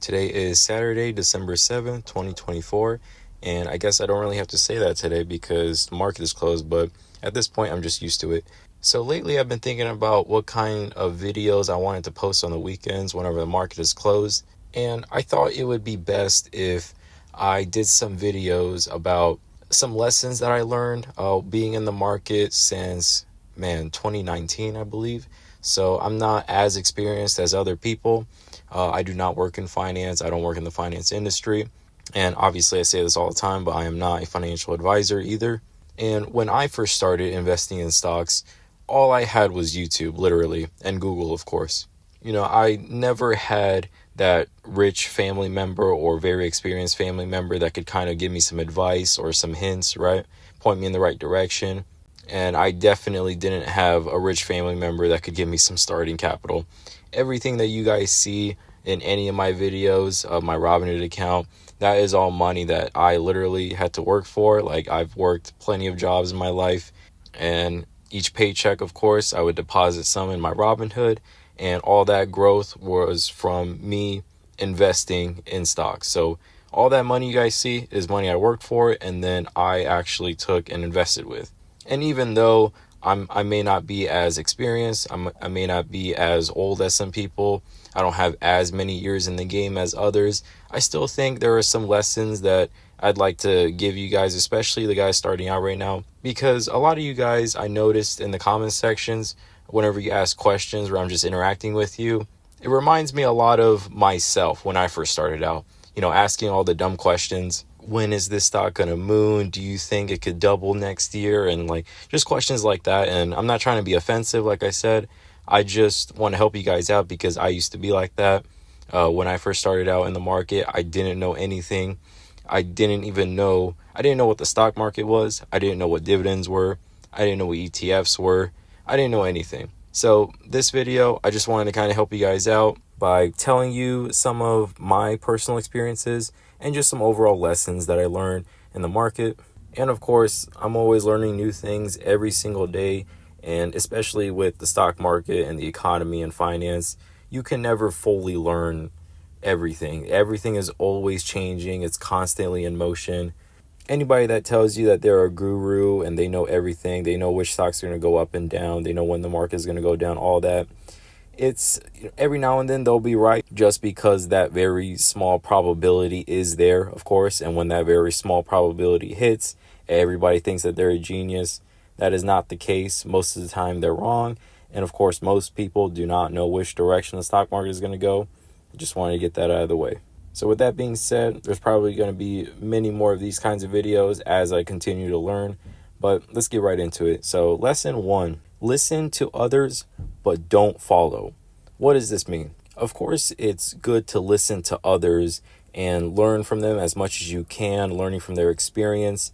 Today is Saturday, December 7th, 2024, and I guess I don't really have to say that today because the market is closed, but at this point, I'm just used to it. So lately, I've been thinking about what kind of videos I wanted to post on the weekends whenever the market is closed, and I thought it would be best if I did some videos about some lessons that I learned being in the market since, 2019, I believe. So I'm not as experienced as other people. I do not work in finance. I don't work in the finance industry. And obviously I say this all the time, but I am not a financial advisor either. And when I first started investing in stocks, all I had was YouTube, literally, and Google, of course. I never had that rich family member or very experienced family member that could kind of give me some advice or some hints, right? Point me in the right direction. And I definitely didn't have a rich family member that could give me some starting capital. Everything that you guys see in any of my videos of my Robinhood account, that is all money that I literally had to work for. Like, I've worked plenty of jobs in my life, and each paycheck, of course, I would deposit some in my Robinhood, and all that growth was from me investing in stocks. So all that money you guys see is money I worked for, and then I actually took and invested with. And even though I may not be as experienced, I may not be as old as some people, I don't have as many years in the game as others, I still think there are some lessons that I'd like to give you guys, especially the guys starting out right now. Because a lot of you guys, I noticed in the comment sections, whenever you ask questions or I'm just interacting with you, it reminds me a lot of myself when I first started out. Asking all the dumb questions. When is this stock going to moon? Do you think it could double next year? And just questions like that. And I'm not trying to be offensive, like I said. I just want to help you guys out because I used to be like that. When I first started out in the market, I didn't know anything. I didn't know what the stock market was. I didn't know what dividends were. I didn't know what ETFs were. I didn't know anything. So this video, I just wanted to kind of help you guys out by telling you some of my personal experiences and just some overall lessons that I learned in the market. And of course, I'm always learning new things every single day. And especially with the stock market and the economy and finance, you can never fully learn everything. Everything is always changing. It's constantly in motion. Anybody that tells you that they're a guru and they know everything, they know which stocks are going to go up and down, they know when the market is going to go down, all that, it's every now and then they'll be right just because that very small probability is there, of course. And when that very small probability hits, everybody thinks that they're a genius. That is not the case. Most of the time they're wrong. And of course, most people do not know which direction the stock market is going to go. I just wanted to get that out of the way. So with that being said, there's probably going to be many more of these kinds of videos as I continue to learn. But let's get right into it. So lesson 1, listen to others, but don't follow. What does this mean? Of course, it's good to listen to others and learn from them as much as you can, learning from their experience,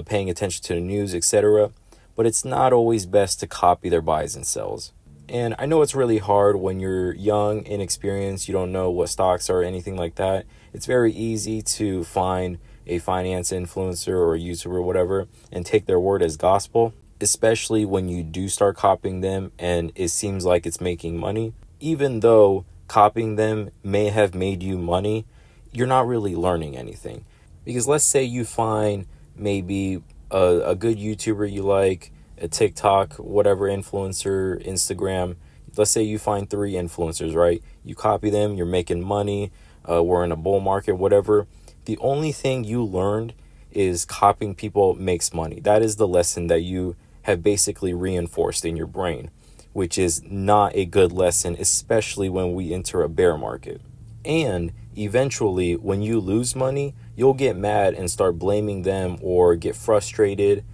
paying attention to the news, etc. But it's not always best to copy their buys and sells. And I know it's really hard when you're young, inexperienced, you don't know what stocks are or anything like that. It's very easy to find a finance influencer or a YouTuber or whatever and take their word as gospel, especially when you do start copying them and it seems like it's making money. Even though copying them may have made you money, you're not really learning anything. Because let's say you find maybe a good YouTuber you like, a TikTok, whatever influencer, Instagram. Let's say you find 3 influencers, right? You copy them, you're making money, we're in a bull market, whatever. The only thing you learned is copying people makes money. That is the lesson that you have basically reinforced in your brain, which is not a good lesson, especially when we enter a bear market. And eventually, when you lose money, you'll get mad and start blaming them or get frustrated,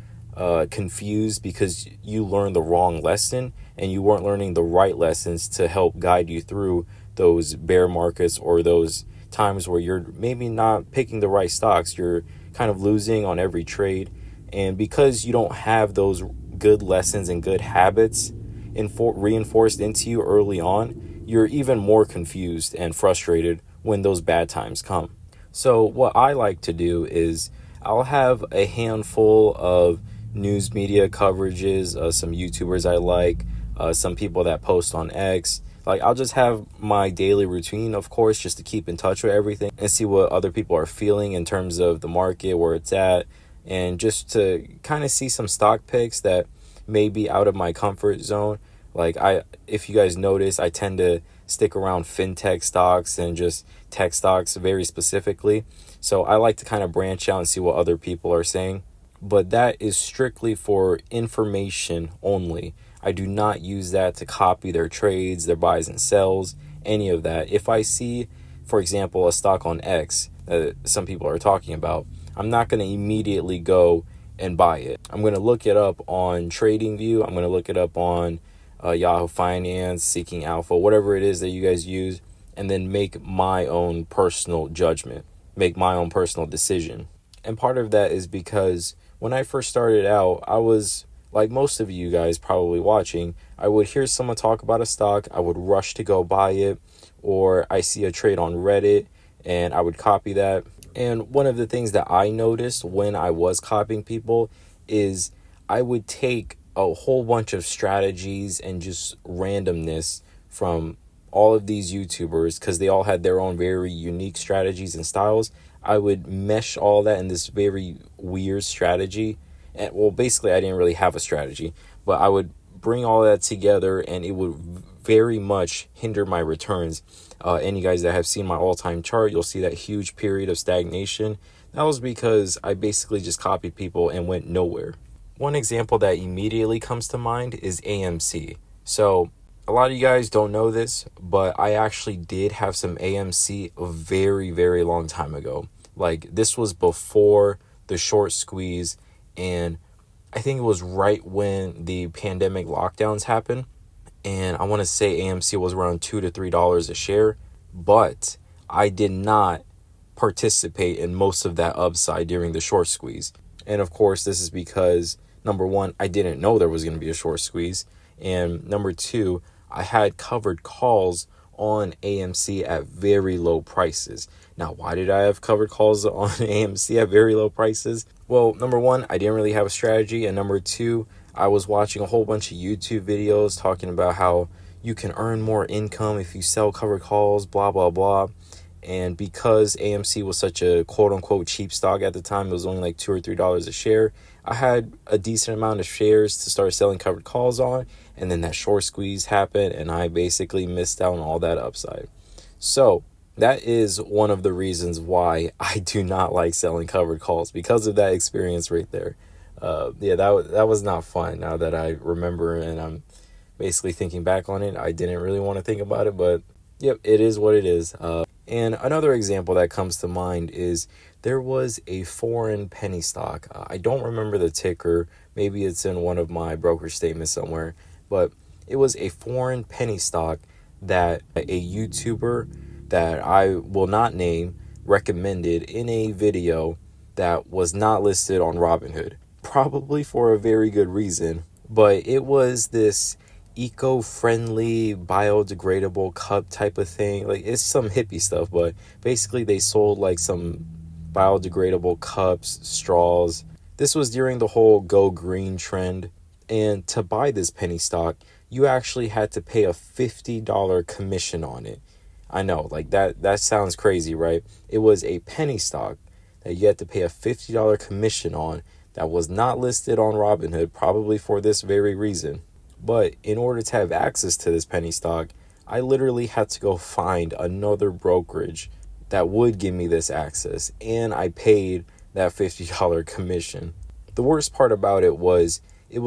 confused because you learned the wrong lesson and you weren't learning the right lessons to help guide you through those bear markets or those times where you're maybe not picking the right stocks. You're kind of losing on every trade. And because you don't have those good lessons and good habits reinforced into you early on, you're even more confused and frustrated when those bad times come. So what I like to do is I'll have a handful of news media coverages, some YouTubers I like, some people that post on X, Like, I'll just have my daily routine, of course, just to keep in touch with everything and see what other people are feeling in terms of the market, where it's at, and just to kind of see some stock picks that may be out of my comfort zone. Like, if you guys notice, I tend to stick around fintech stocks and just tech stocks very specifically. So I like to kind of branch out and see what other people are saying. But that is strictly for information only. I do not use that to copy their trades, their buys and sells, any of that. If I see, for example, a stock on X that some people are talking about, I'm not going to immediately go and buy it. I'm going to look it up on TradingView. I'm going to look it up on Yahoo Finance, Seeking Alpha, whatever it is that you guys use, and then make my own personal judgment, make my own personal decision. And part of that is because when I first started out, I was, like most of you guys probably watching, I would hear someone talk about a stock, I would rush to go buy it, or I see a trade on Reddit and I would copy that. And one of the things that I noticed when I was copying people is I would take a whole bunch of strategies and just randomness from all of these YouTubers, because they all had their own very unique strategies and styles. I would mesh all that in this very weird strategy. And well, basically I didn't really have a strategy, but I would bring all that together and it would very much hinder my returns. Any guys that have seen my all-time chart, you'll see that huge period of stagnation. That was because I basically just copied people and went nowhere. One example that immediately comes to mind is AMC. So a lot of you guys don't know this, but I actually did have some AMC a very, very long time ago. Like, this was before the short squeeze, and I think it was right when the pandemic lockdowns happened. And I want to say AMC was around $2 to $3 a share, but I did not participate in most of that upside during the short squeeze. And of course, this is because, number one, I didn't know there was going to be a short squeeze. And number two, I had covered calls on AMC at very low prices. Now, why did I have covered calls on AMC at very low prices? Well, number one, I didn't really have a strategy. And number two, I was watching a whole bunch of YouTube videos talking about how you can earn more income if you sell covered calls, blah, blah, blah. And because AMC was such a quote unquote cheap stock at the time, it was only like $2 or $3 a share, I had a decent amount of shares to start selling covered calls on. And then that short squeeze happened and I basically missed out on all that upside. So that is one of the reasons why I do not like selling covered calls, because of that experience right there. That was not fun. Now that I remember and I'm basically thinking back on it, I didn't really want to think about it, but yep, it is what it is. And another example that comes to mind is there was a foreign penny stock. I don't remember the ticker. Maybe it's in one of my broker statements somewhere, but it was a foreign penny stock that a YouTuber that I will not name recommended in a video that was not listed on Robinhood, probably for a very good reason. But it was this eco-friendly biodegradable cup type of thing. Like, it's some hippie stuff, but basically they sold like some biodegradable cups, straws. This was during the whole go green trend, and to buy this penny stock you actually had to pay a $50 commission on it. I know, like that sounds crazy, right? It was a penny stock that you had to pay a $50 commission on that was not listed on Robinhood, probably for this very reason. But in order to have access to this penny stock, I literally had to go find another brokerage that would give me this access, and I paid that $50 commission. The worst part about it was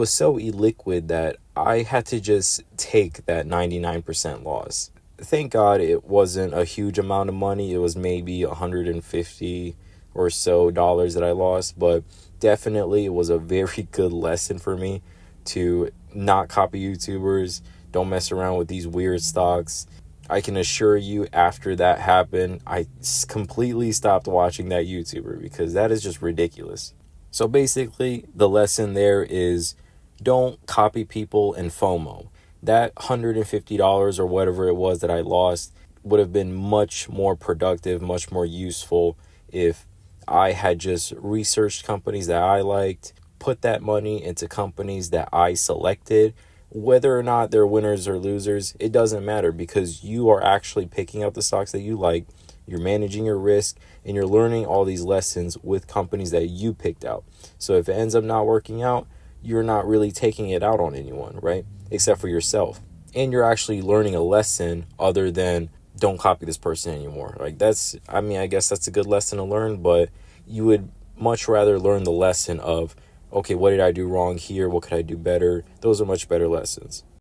so illiquid that I had to just take that 99% loss. Thank God it wasn't a huge amount of money. It was maybe $150 or so that I lost, but definitely it was a very good lesson for me to not copy YouTubers, don't mess around with these weird stocks. I can assure you, after that happened, I completely stopped watching that YouTuber because that is just ridiculous. So basically, the lesson there is don't copy people and FOMO. That $150 or whatever it was that I lost would have been much more productive, much more useful if I had just researched companies that I liked, put that money into companies that I selected, Whether or not they're winners or losers, it doesn't matter, because you are actually picking out the stocks that you like, you're managing your risk, and you're learning all these lessons with companies that you picked out. So if it ends up not working out, you're not really taking it out on anyone, right? Except for yourself. And you're actually learning a lesson other than don't copy this person anymore. Like I guess that's a good lesson to learn, but you would much rather learn the lesson of, okay, what did I do wrong here? What could I do better? Those are much better lessons.